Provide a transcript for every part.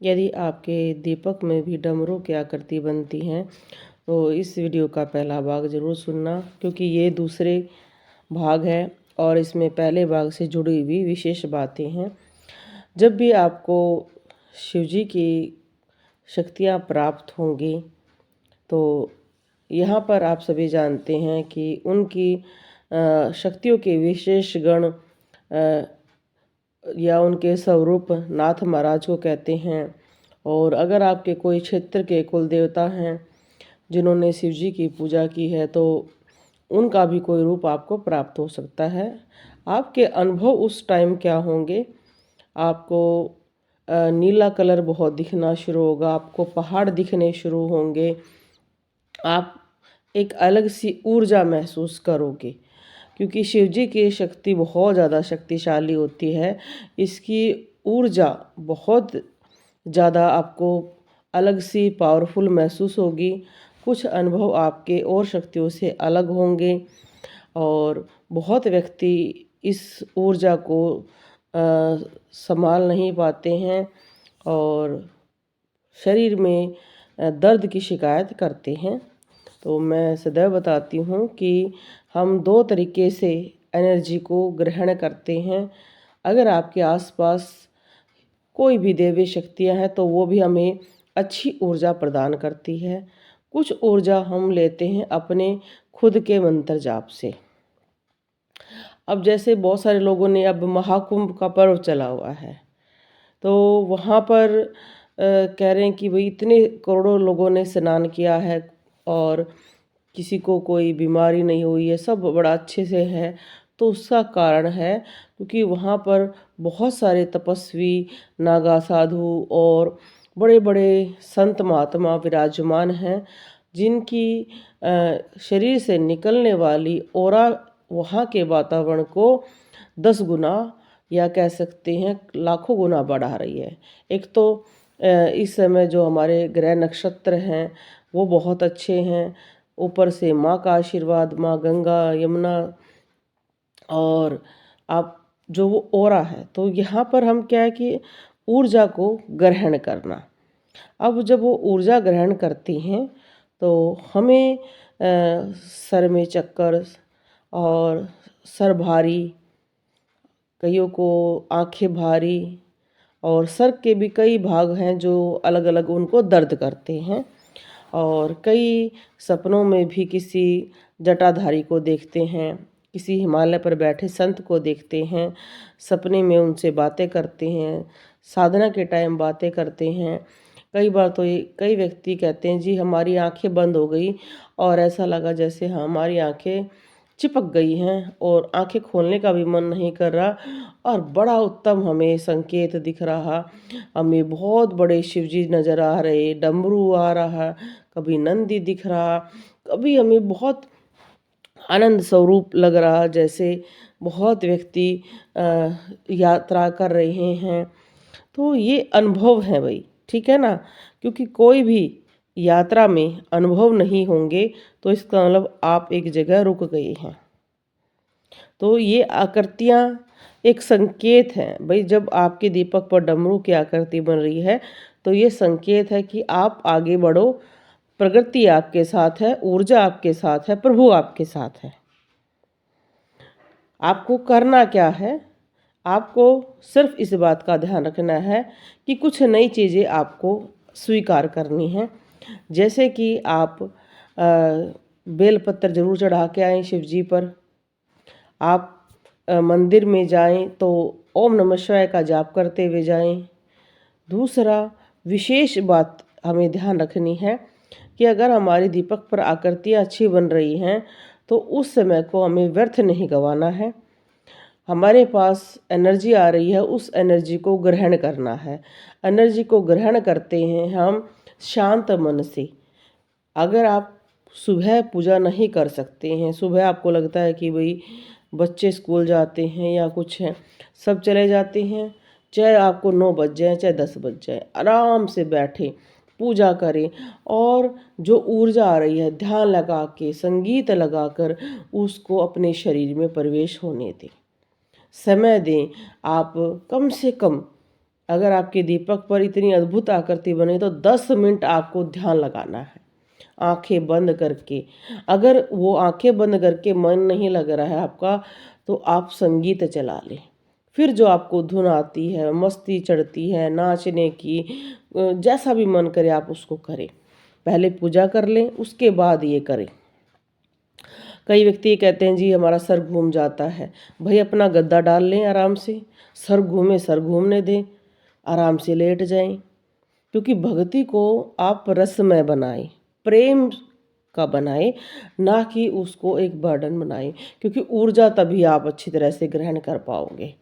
यदि आपके दीपक में भी डमरू की आकृति बनती हैं तो इस वीडियो का पहला भाग ज़रूर सुनना, क्योंकि ये दूसरे भाग है और इसमें पहले भाग से जुड़ी हुई विशेष बातें हैं। जब भी आपको शिवजी की शक्तियाँ प्राप्त होंगी तो यहाँ पर आप सभी जानते हैं कि उनकी शक्तियों के विशेष गण या उनके स्वरूप नाथ महाराज को कहते हैं। और अगर आपके कोई क्षेत्र के कुल देवता हैं जिन्होंने शिव जी की पूजा की है तो उनका भी कोई रूप आपको प्राप्त हो सकता है। आपके अनुभव उस टाइम क्या होंगे? आपको नीला कलर बहुत दिखना शुरू होगा, आपको पहाड़ दिखने शुरू होंगे, आप एक अलग सी ऊर्जा महसूस करोगे, क्योंकि शिव जी की शक्ति बहुत ज़्यादा शक्तिशाली होती है। इसकी ऊर्जा बहुत ज़्यादा आपको अलग सी पावरफुल महसूस होगी। कुछ अनुभव आपके और शक्तियों से अलग होंगे और बहुत व्यक्ति इस ऊर्जा को संभाल नहीं पाते हैं और शरीर में दर्द की शिकायत करते हैं। तो मैं सदैव बताती हूँ कि हम दो तरीके से एनर्जी को ग्रहण करते हैं। अगर आपके आसपास कोई भी दैवी शक्तियाँ हैं तो वो भी हमें अच्छी ऊर्जा प्रदान करती है। कुछ ऊर्जा हम लेते हैं अपने खुद के मंत्र जाप से। अब जैसे बहुत सारे लोगों ने अब महाकुंभ का पर्व चला हुआ है तो वहाँ पर कह रहे हैं कि भाई इतने करोड़ों लोगों ने स्नान किया है और किसी को कोई बीमारी नहीं हुई है, सब बड़ा अच्छे से है। तो उसका कारण है क्योंकि वहाँ पर बहुत सारे तपस्वी, नागा साधु और बड़े बड़े संत महात्मा विराजमान हैं, जिनकी शरीर से निकलने वाली ऑरा वहाँ के वातावरण को 10 गुना या कह सकते हैं लाखों गुना बढ़ा रही है। एक तो इस समय जो हमारे ग्रह नक्षत्र हैं वो बहुत अच्छे हैं, ऊपर से माँ का आशीर्वाद, माँ गंगा, यमुना और आप जो वो ऑरा है, तो यहाँ पर हम क्या है कि ऊर्जा को ग्रहण करना। अब जब वो ऊर्जा ग्रहण करती हैं तो हमें सर में चक्कर और सर भारी, कईयों को आंखें भारी और सर के भी कई भाग हैं जो अलग अलग उनको दर्द करते हैं। और कई सपनों में भी किसी जटाधारी को देखते हैं, किसी हिमालय पर बैठे संत को देखते हैं, सपने में उनसे बातें करते हैं, साधना के टाइम बातें करते हैं। कई बार तो ये कई व्यक्ति कहते हैं जी हमारी आंखें बंद हो गई और ऐसा लगा जैसे हमारी आंखें चिपक गई हैं और आंखें खोलने का भी मन नहीं कर रहा और बड़ा उत्तम हमें संकेत दिख रहा। हमें बहुत बड़े शिवजी नज़र आ रहे, डमरू आ रहा, कभी नंदी दिख रहा, कभी हमें बहुत आनंद स्वरूप लग रहा जैसे बहुत व्यक्ति यात्रा कर रहे हैं। तो ये अनुभव है भाई, ठीक है ना? क्योंकि कोई भी यात्रा में अनुभव नहीं होंगे तो इसका मतलब आप एक जगह रुक गए हैं। तो ये आकृतियाँ एक संकेत हैं भाई, जब आपके दीपक पर डमरू की आकृति बन रही है तो ये संकेत है कि आप आगे बढ़ो, प्रकृति आपके साथ है, ऊर्जा आपके साथ है, प्रभु आपके साथ है। आपको करना क्या है? आपको सिर्फ इस बात का ध्यान रखना है कि कुछ नई चीज़ें आपको स्वीकार करनी है। जैसे कि आप बेलपत्र जरूर चढ़ा के आएँ शिव जी पर। आप मंदिर में जाएं तो ओम नमः शिवाय का जाप करते हुए जाएं। दूसरा विशेष बात हमें ध्यान रखनी है कि अगर हमारी दीपक पर आकृतियाँ अच्छी बन रही हैं तो उस समय को हमें व्यर्थ नहीं गंवाना है। हमारे पास एनर्जी आ रही है, उस एनर्जी को ग्रहण करना है। एनर्जी को ग्रहण करते हैं हम शांत मन से। अगर आप सुबह पूजा नहीं कर सकते हैं, सुबह आपको लगता है कि भाई बच्चे स्कूल जाते हैं या कुछ है, सब चले जाते हैं, चाहे आपको 9 बज जाए चाहे 10 बज जाए, आराम से बैठे पूजा करें और जो ऊर्जा आ रही है ध्यान लगा के, संगीत लगाकर उसको अपने शरीर में प्रवेश होने दें। समय दें। आप कम से कम अगर आपके दीपक पर इतनी अद्भुत आकृति बने तो 10 मिनट आपको ध्यान लगाना है, आंखें बंद करके। अगर वो आंखें बंद करके मन नहीं लग रहा है आपका, तो आप संगीत चला लें। फिर जो आपको धुन आती है, मस्ती चढ़ती है नाचने की, जैसा भी मन करे आप उसको करें। पहले पूजा कर लें, उसके बाद ये करें। कई व्यक्ति कहते हैं जी हमारा सर घूम जाता है। भाई अपना गद्दा डाल लें आराम से, सर घूमे सर घूमने दें, आराम से लेट जाएं। क्योंकि भक्ति को आप रसमय बनाएं, प्रेम का बनाएं, ना कि उसको एक बर्डन बनाएं। क्योंकि ऊर्जा तभी आप अच्छी तरह से ग्रहण कर पाओगे।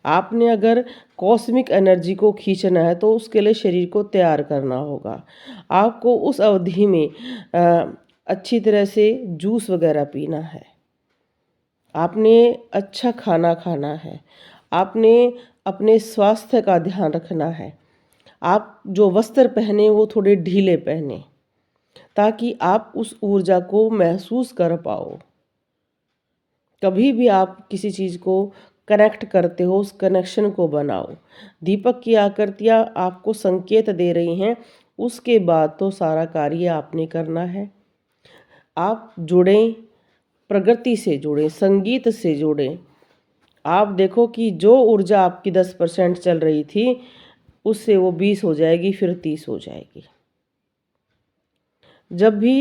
आपने अगर कॉस्मिक एनर्जी को खींचना है तो उसके लिए शरीर को तैयार करना होगा। आपको उस अवधि में अच्छी तरह से जूस वगैरह पीना है, आपने अच्छा खाना खाना है, आपने अपने स्वास्थ्य का ध्यान रखना है। आप जो वस्त्र पहने वो थोड़े ढीले पहने, ताकि आप उस ऊर्जा को महसूस कर पाओ। कभी भी आप किसी चीज़ को कनेक्ट करते हो, उस कनेक्शन को बनाओ। दीपक की आकृतियाँ आपको संकेत दे रही हैं, उसके बाद तो सारा कार्य आपने करना है। आप जुड़ें, प्रकृति से जुड़ें, संगीत से जुड़ें। आप देखो कि जो ऊर्जा आपकी 10% चल रही थी, उससे वो 20 हो जाएगी, फिर 30 हो जाएगी। जब भी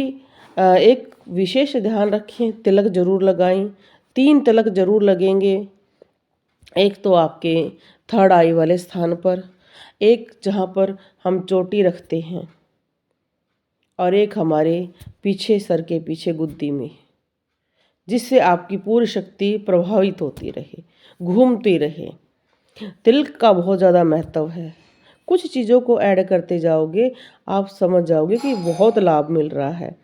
एक विशेष ध्यान रखें, तिलक जरूर लगाएं। 3 तिलक जरूर लगेंगे। एक तो आपके थर्ड आई वाले स्थान पर, एक जहाँ पर हम चोटी रखते हैं, और एक हमारे पीछे सर के पीछे गुद्दी में, जिससे आपकी पूरी शक्ति प्रभावित होती रहे, घूमती रहे। तिलक का बहुत ज़्यादा महत्व है। कुछ चीज़ों को ऐड करते जाओगे, आप समझ जाओगे कि बहुत लाभ मिल रहा है।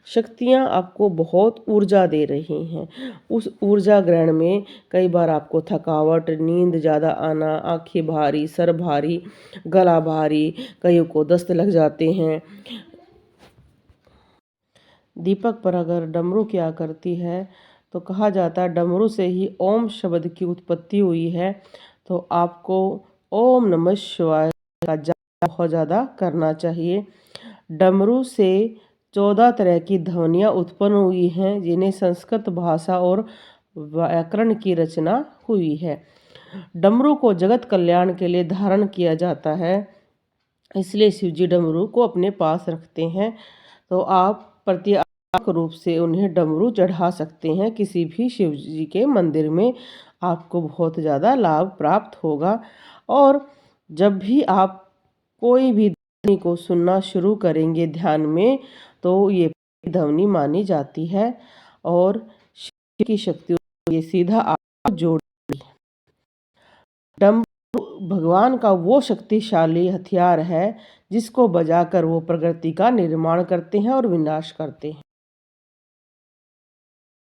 शक्तियाँ आपको बहुत ऊर्जा दे रही हैं। उस ऊर्जा ग्रहण में कई बार आपको थकावट, नींद ज़्यादा आना, आंखें भारी, सर भारी, गला भारी, कईयों को दस्त लग जाते हैं। दीपक पर अगर डमरू की आकृति है तो कहा जाता है डमरू से ही ओम शब्द की उत्पत्ति हुई है। तो आपको ओम नमः शिवाय का जाप बहुत ज़्यादा करना चाहिए। डमरू से 14 तरह की ध्वनियाँ उत्पन्न हुई हैं, जिन्हें संस्कृत भाषा और व्याकरण की रचना हुई है। डमरू को जगत कल्याण के लिए धारण किया जाता है, इसलिए शिवजी डमरू को अपने पास रखते हैं। तो आप प्रति रूप से उन्हें डमरू चढ़ा सकते हैं किसी भी शिव जी के मंदिर में, आपको बहुत ज़्यादा लाभ प्राप्त होगा। और जब भी आप कोई भी ध्वनि को सुनना शुरू करेंगे ध्यान में, तो ये ध्वनि मानी जाती है और शिव की शक्ति ये सीधा आपको जोड़ेगी। डमरू भगवान का वो शक्तिशाली हथियार है जिसको बजाकर वो प्रकृति का निर्माण करते हैं और विनाश करते हैं।